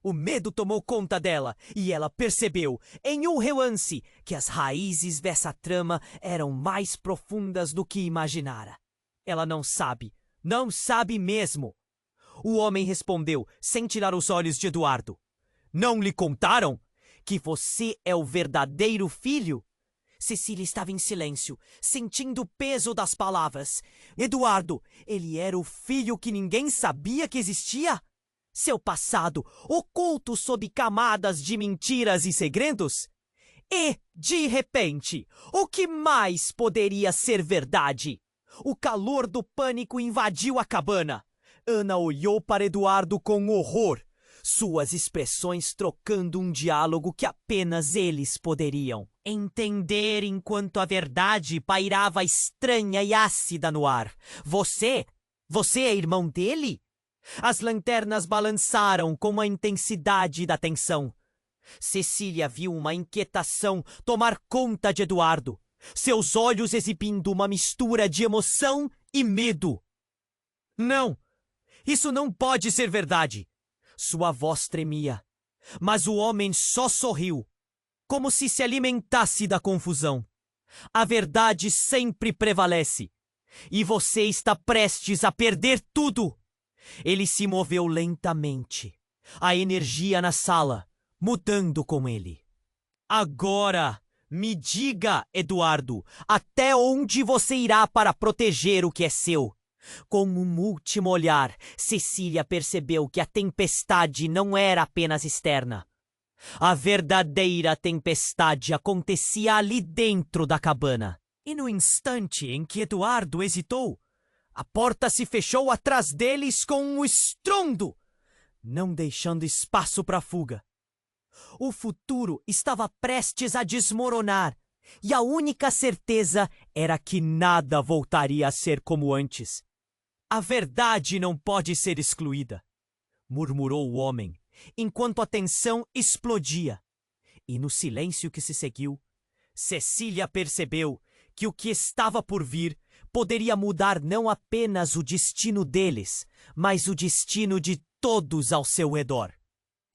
O medo tomou conta dela e ela percebeu, em um relance, que as raízes dessa trama eram mais profundas do que imaginara. Ela não sabe mesmo. O homem respondeu, sem tirar os olhos de Eduardo. Não lhe contaram que você é o verdadeiro filho? Cecília estava em silêncio, sentindo o peso das palavras. Eduardo, ele era o filho que ninguém sabia que existia? Seu passado, oculto sob camadas de mentiras e segredos? E, de repente, o que mais poderia ser verdade? O calor do pânico invadiu a cabana. Ana olhou para Eduardo com horror, suas expressões trocando um diálogo que apenas eles poderiam entender enquanto a verdade pairava estranha e ácida no ar. Você é irmão dele? As lanternas balançaram com a intensidade da tensão. Cecília viu uma inquietação tomar conta de Eduardo, seus olhos exibindo uma mistura de emoção e medo. Não! Isso não pode ser verdade! Sua voz tremia, mas o homem só sorriu, como se alimentasse da confusão. A verdade sempre prevalece, e você está prestes a perder tudo! Ele se moveu lentamente, a energia na sala mudando com ele. Agora, me diga, Eduardo, até onde você irá para proteger o que é seu? Com um último olhar, Cecília percebeu que a tempestade não era apenas externa. A verdadeira tempestade acontecia ali dentro da cabana. E no instante em que Eduardo hesitou, a porta se fechou atrás deles com um estrondo, não deixando espaço para fuga. O futuro estava prestes a desmoronar, e a única certeza era que nada voltaria a ser como antes. A verdade não pode ser excluída, murmurou o homem, enquanto a tensão explodia. E no silêncio que se seguiu, Cecília percebeu que o que estava por vir poderia mudar não apenas o destino deles, mas o destino de todos ao seu redor.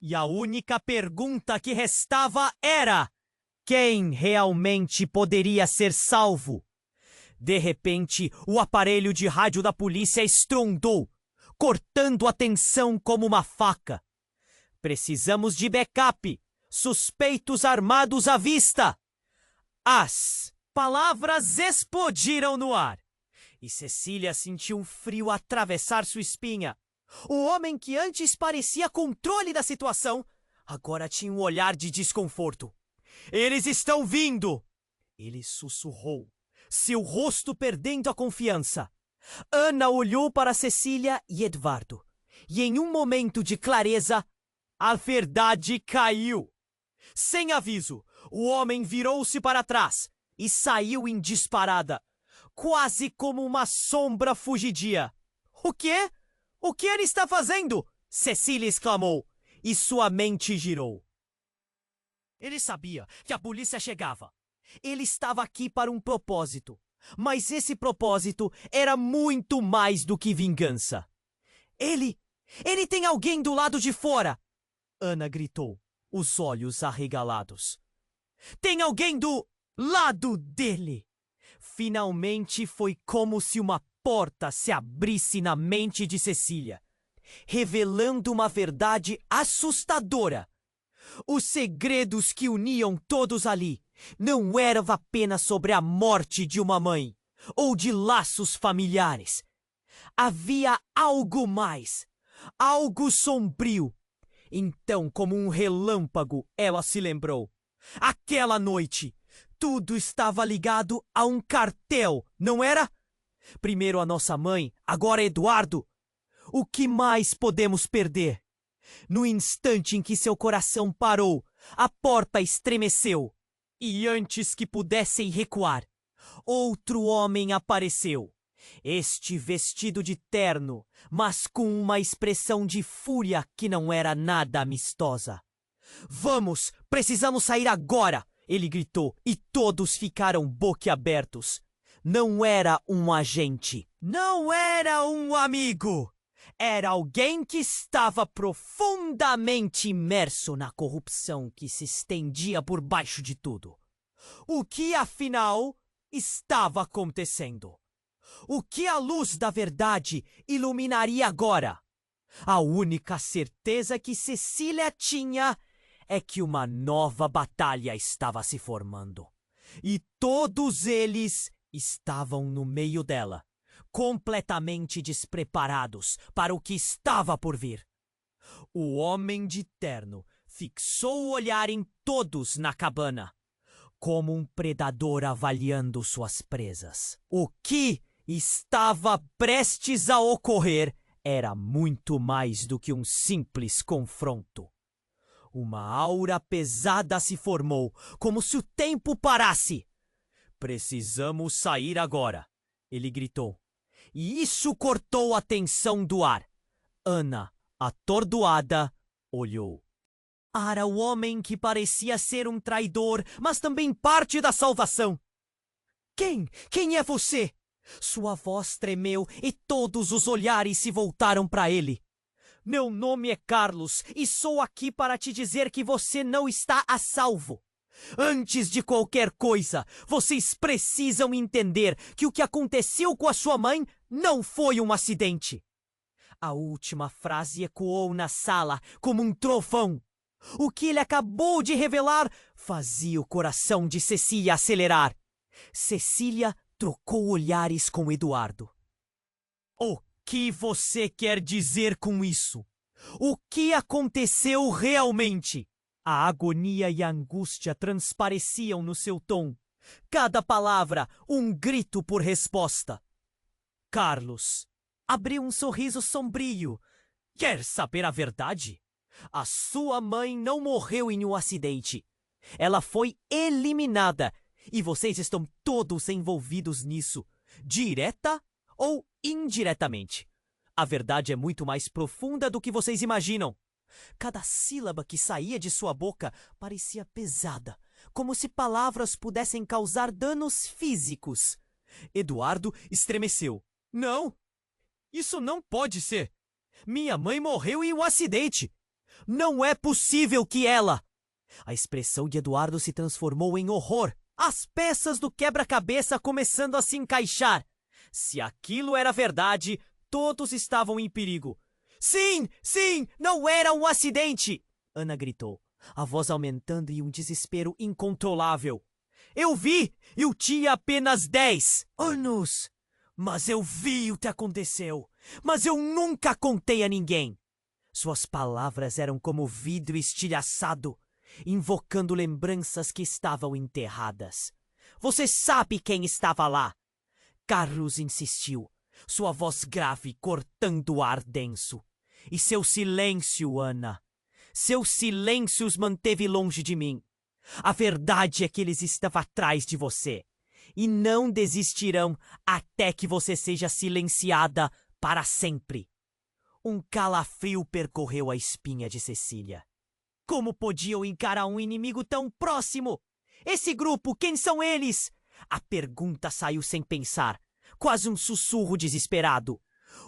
E a única pergunta que restava era: Quem realmente poderia ser salvo? De repente, o aparelho de rádio da polícia estrondou, cortando a tensão como uma faca. Precisamos de backup. Suspeitos armados à vista. As palavras explodiram no ar. E Cecília sentiu um frio atravessar sua espinha. O homem que antes parecia controle da situação, agora tinha um olhar de desconforto. Eles estão vindo! Ele sussurrou, seu rosto perdendo a confiança. Ana olhou para Cecília e Eduardo. E em um momento de clareza, a verdade caiu. Sem aviso, o homem virou-se para trás e saiu em disparada, quase como uma sombra fugidia. O quê? O que ele está fazendo? Cecília exclamou, e sua mente girou. Ele sabia que a polícia chegava. Ele estava aqui para um propósito, mas esse propósito era muito mais do que vingança. Ele tem alguém do lado de fora! Ana gritou, os olhos arregalados. Tem alguém do lado dele! Finalmente foi como se uma porta se abrisse na mente de Cecília, revelando uma verdade assustadora. Os segredos que uniam todos ali não eram apenas sobre a morte de uma mãe ou de laços familiares. Havia algo mais, algo sombrio. Então, como um relâmpago, ela se lembrou. Aquela noite, tudo estava ligado a um cartel, não era? Primeiro a nossa mãe, agora Eduardo. O que mais podemos perder? No instante em que seu coração parou, a porta estremeceu. E antes que pudessem recuar, outro homem apareceu. Este vestido de terno, mas com uma expressão de fúria que não era nada amistosa. Vamos, precisamos sair agora! Ele gritou, e todos ficaram boquiabertos. Não era um agente, não era um amigo. Era alguém que estava profundamente imerso na corrupção que se estendia por baixo de tudo. O que, afinal, estava acontecendo? O que a luz da verdade iluminaria agora? A única certeza que Cecília tinha é que uma nova batalha estava se formando. E todos eles estavam no meio dela, completamente despreparados para o que estava por vir. O homem de terno fixou o olhar em todos na cabana, como um predador avaliando suas presas. O que estava prestes a ocorrer era muito mais do que um simples confronto. Uma aura pesada se formou, como se o tempo parasse. Precisamos sair agora, ele gritou. E isso cortou a tensão do ar. Ana, atordoada, olhou. Era o homem que parecia ser um traidor, mas também parte da salvação. Quem é você? Sua voz tremeu e todos os olhares se voltaram para ele. Meu nome é Carlos e sou aqui para te dizer que você não está a salvo. Antes de qualquer coisa, vocês precisam entender que o que aconteceu com a sua mãe não foi um acidente. A última frase ecoou na sala como um trovão. O que ele acabou de revelar fazia o coração de Cecília acelerar. Cecília trocou olhares com Eduardo. O que você quer dizer com isso? O que aconteceu realmente? A agonia e a angústia transpareciam no seu tom. Cada palavra, um grito por resposta. Carlos abriu um sorriso sombrio. Quer saber a verdade? A sua mãe não morreu em um acidente. Ela foi eliminada. E vocês estão todos envolvidos nisso, direta ou indiretamente. A verdade é muito mais profunda do que vocês imaginam. Cada sílaba que saía de sua boca parecia pesada, como se palavras pudessem causar danos físicos. Eduardo estremeceu. Não! Isso não pode ser! Minha mãe morreu em um acidente! Não é possível que ela... A expressão de Eduardo se transformou em horror. As peças do quebra-cabeça começando a se encaixar. Se aquilo era verdade, todos estavam em perigo. Sim, sim, não era um acidente! Ana gritou, a voz aumentando em um desespero incontrolável. Eu vi! Eu tinha apenas 10 anos! Mas eu vi o que aconteceu! Mas eu nunca contei a ninguém! Suas palavras eram como vidro estilhaçado, invocando lembranças que estavam enterradas. Você sabe quem estava lá? Carlos insistiu, sua voz grave cortando o ar denso. E seu silêncio, Ana. Seu silêncio os manteve longe de mim. A verdade é que eles estavam atrás de você. E não desistirão até que você seja silenciada para sempre. Um calafrio percorreu a espinha de Cecília. Como podiam encarar um inimigo tão próximo? Esse grupo, quem são eles? A pergunta saiu sem pensar, quase um sussurro desesperado.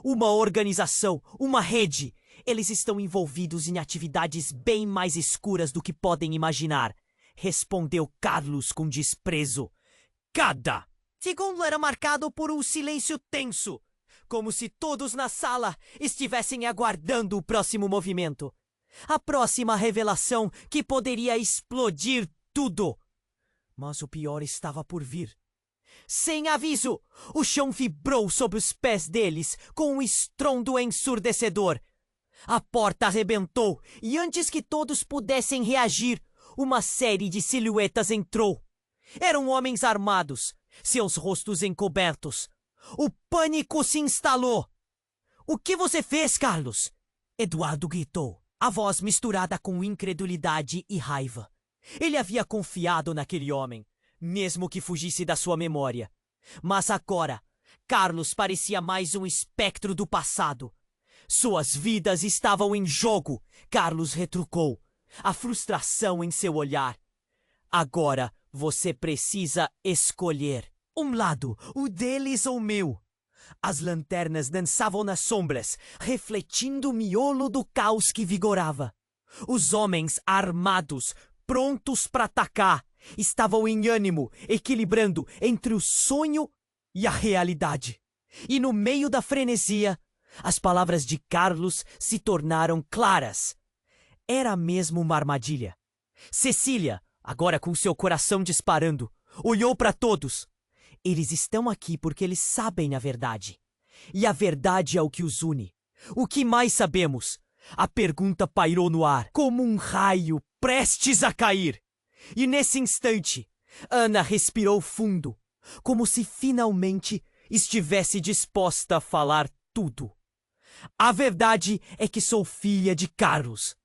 Uma organização, uma rede. Eles estão envolvidos em atividades bem mais escuras do que podem imaginar, respondeu Carlos com desprezo. Cada segundo era marcado por um silêncio tenso, como se todos na sala estivessem aguardando o próximo movimento. A próxima revelação que poderia explodir tudo. Mas o pior estava por vir. Sem aviso, o chão vibrou sob os pés deles com um estrondo ensurdecedor. A porta arrebentou e antes que todos pudessem reagir, uma série de silhuetas entrou. Eram homens armados, seus rostos encobertos. O pânico se instalou. O que você fez, Carlos? Eduardo gritou, a voz misturada com incredulidade e raiva. Ele havia confiado naquele homem, mesmo que fugisse da sua memória. Mas agora, Carlos parecia mais um espectro do passado. Suas vidas estavam em jogo, Carlos retrucou, a frustração em seu olhar. Agora você precisa escolher um lado, o deles ou o meu. As lanternas dançavam nas sombras, refletindo o miolo do caos que vigorava. Os homens armados, prontos para atacar, estavam em ânimo, equilibrando entre o sonho e a realidade. E no meio da frenesia, as palavras de Carlos se tornaram claras. Era mesmo uma armadilha. Cecília, agora com seu coração disparando, olhou para todos. Eles estão aqui porque eles sabem a verdade. E a verdade é o que os une. O que mais sabemos? A pergunta pairou no ar, como um raio prestes a cair. E nesse instante, Ana respirou fundo, como se finalmente estivesse disposta a falar tudo. A verdade é que sou filha de Carlos.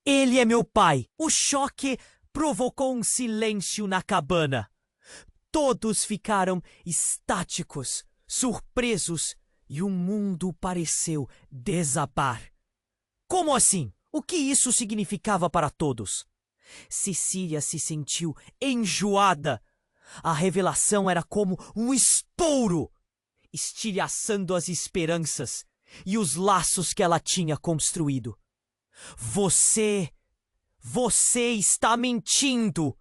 Ele é meu pai. O choque provocou um silêncio na cabana. Todos ficaram estáticos, surpresos, e o mundo pareceu desabar. Como assim? O que isso significava para todos? Cecília se sentiu enjoada. A revelação era como um estouro, estilhaçando as esperanças e os laços que ela tinha construído. Você está mentindo!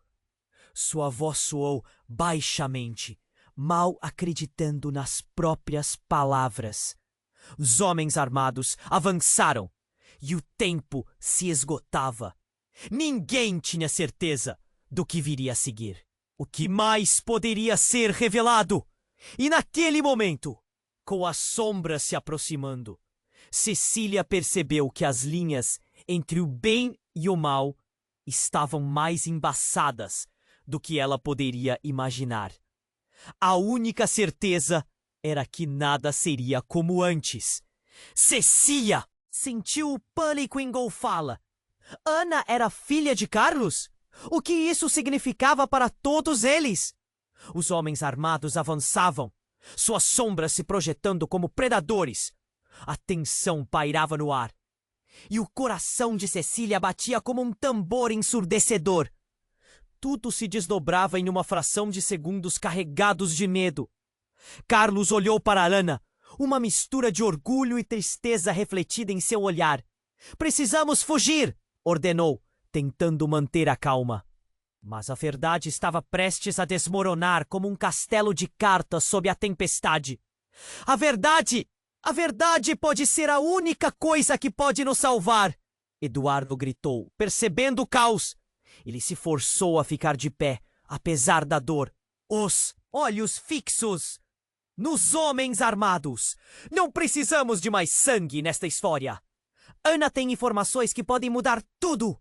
Sua voz soou baixamente, mal acreditando nas próprias palavras. Os homens armados avançaram e o tempo se esgotava. Ninguém tinha certeza do que viria a seguir. O que mais poderia ser revelado? E naquele momento, com as sombras se aproximando, Cecília percebeu que as linhas entre o bem e o mal estavam mais embaçadas do que ela poderia imaginar. A única certeza era que nada seria como antes. Cecília sentiu o pânico engolfá-la. Ana era filha de Carlos? O que isso significava para todos eles? Os homens armados avançavam, suas sombras se projetando como predadores. A tensão pairava no ar. E o coração de Cecília batia como um tambor ensurdecedor. Tudo se desdobrava em uma fração de segundos carregados de medo. Carlos olhou para Ana, uma mistura de orgulho e tristeza refletida em seu olhar. Precisamos fugir! Ordenou, tentando manter a calma. Mas a verdade estava prestes a desmoronar como um castelo de cartas sob a tempestade. A verdade! A verdade pode ser a única coisa que pode nos salvar! Eduardo gritou, percebendo o caos. Ele se forçou a ficar de pé, apesar da dor. Os olhos fixos nos homens armados. Não precisamos de mais sangue nesta história. Ana tem informações que podem mudar tudo.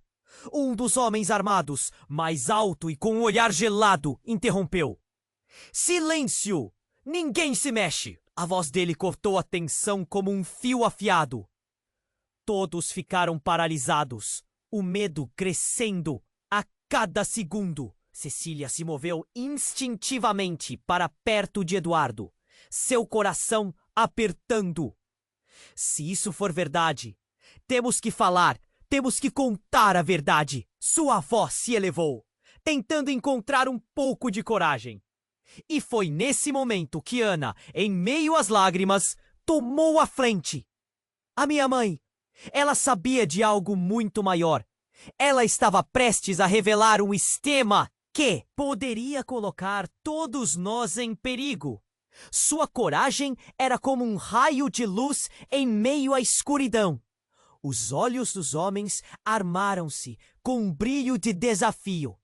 Um dos homens armados, mais alto e com um olhar gelado, interrompeu. Silêncio! Ninguém se mexe! A voz dele cortou a tensão como um fio afiado. Todos ficaram paralisados, o medo crescendo a cada segundo. Cecília se moveu instintivamente para perto de Eduardo, seu coração apertando. Se isso for verdade, temos que falar, temos que contar a verdade. Sua voz se elevou, tentando encontrar um pouco de coragem. E foi nesse momento que Ana, em meio às lágrimas, tomou a frente. A minha mãe, ela sabia de algo muito maior. Ela estava prestes a revelar um esquema que poderia colocar todos nós em perigo. Sua coragem era como um raio de luz em meio à escuridão. Os olhos dos homens armaram-se com um brilho de desafio.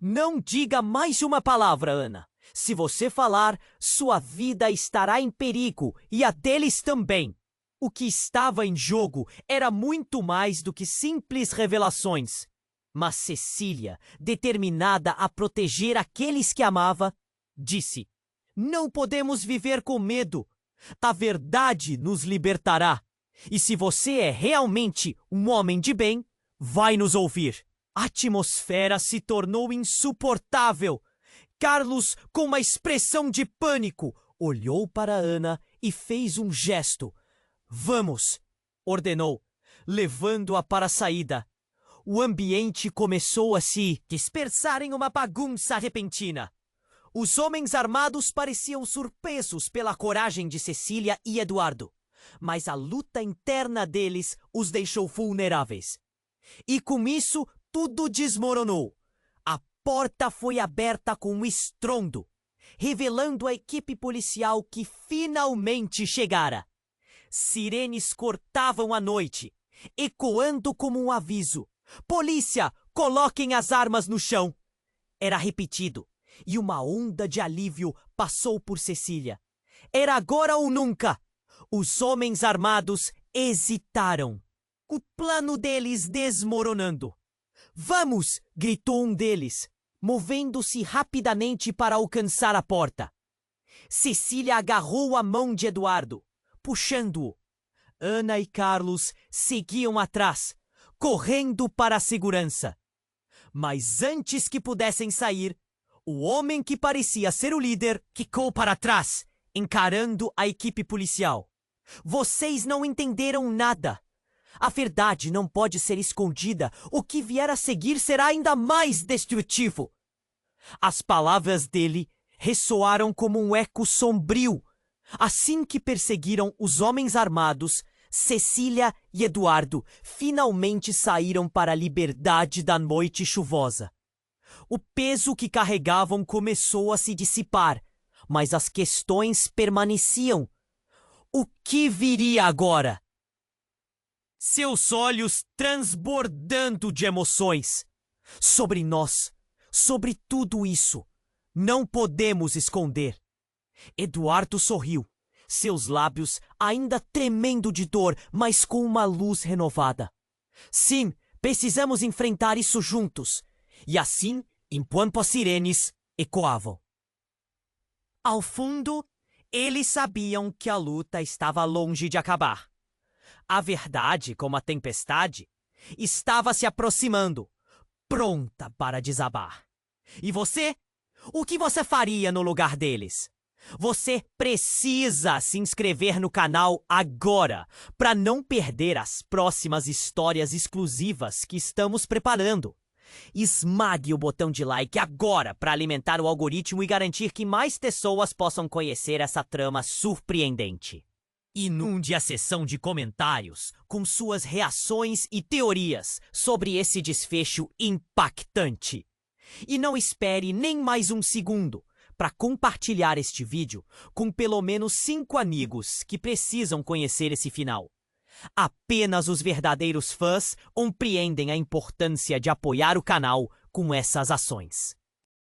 Não diga mais uma palavra, Ana. Se você falar, sua vida estará em perigo e a deles também. O que estava em jogo era muito mais do que simples revelações. Mas Cecília, determinada a proteger aqueles que amava, disse: não podemos viver com medo. A verdade nos libertará. E se você é realmente um homem de bem, vai nos ouvir. A atmosfera se tornou insuportável. Carlos, com uma expressão de pânico, olhou para Ana e fez um gesto. Vamos, ordenou, levando-a para a saída. O ambiente começou a se dispersar em uma bagunça repentina. Os homens armados pareciam surpresos pela coragem de Cecília e Eduardo, mas a luta interna deles os deixou vulneráveis. E com isso, tudo desmoronou. A porta foi aberta com um estrondo, revelando a equipe policial que finalmente chegara. Sirenes cortavam a noite, ecoando como um aviso. Polícia, coloquem as armas no chão! Era repetido, e uma onda de alívio passou por Cecília. Era agora ou nunca! Os homens armados hesitaram, o plano deles desmoronando. Vamos! Gritou um deles, movendo-se rapidamente para alcançar a porta. Cecília agarrou a mão de Eduardo, puxando-o. Ana e Carlos seguiam atrás, correndo para a segurança. Mas antes que pudessem sair, o homem que parecia ser o líder ficou para trás, encarando a equipe policial. Vocês não entenderam nada. A verdade não pode ser escondida. O que vier a seguir será ainda mais destrutivo. As palavras dele ressoaram como um eco sombrio. Assim que perseguiram os homens armados, Cecília e Eduardo finalmente saíram para a liberdade da noite chuvosa. O peso que carregavam começou a se dissipar, mas as questões permaneciam. O que viria agora? Seus olhos transbordando de emoções. Sobre nós, sobre tudo isso, não podemos esconder. Eduardo sorriu, seus lábios ainda tremendo de dor, mas com uma luz renovada. Sim, precisamos enfrentar isso juntos. E assim, enquanto as sirenes ecoavam. Ao fundo, eles sabiam que a luta estava longe de acabar. A verdade, como a tempestade, estava se aproximando, pronta para desabar. E você? O que você faria no lugar deles? Você precisa se inscrever no canal agora para não perder as próximas histórias exclusivas que estamos preparando. Esmague o botão de like agora para alimentar o algoritmo e garantir que mais pessoas possam conhecer essa trama surpreendente. Inunde a seção de comentários com suas reações e teorias sobre esse desfecho impactante. E não espere nem mais um segundo para compartilhar este vídeo com pelo menos 5 amigos que precisam conhecer esse final. Apenas os verdadeiros fãs compreendem a importância de apoiar o canal com essas ações.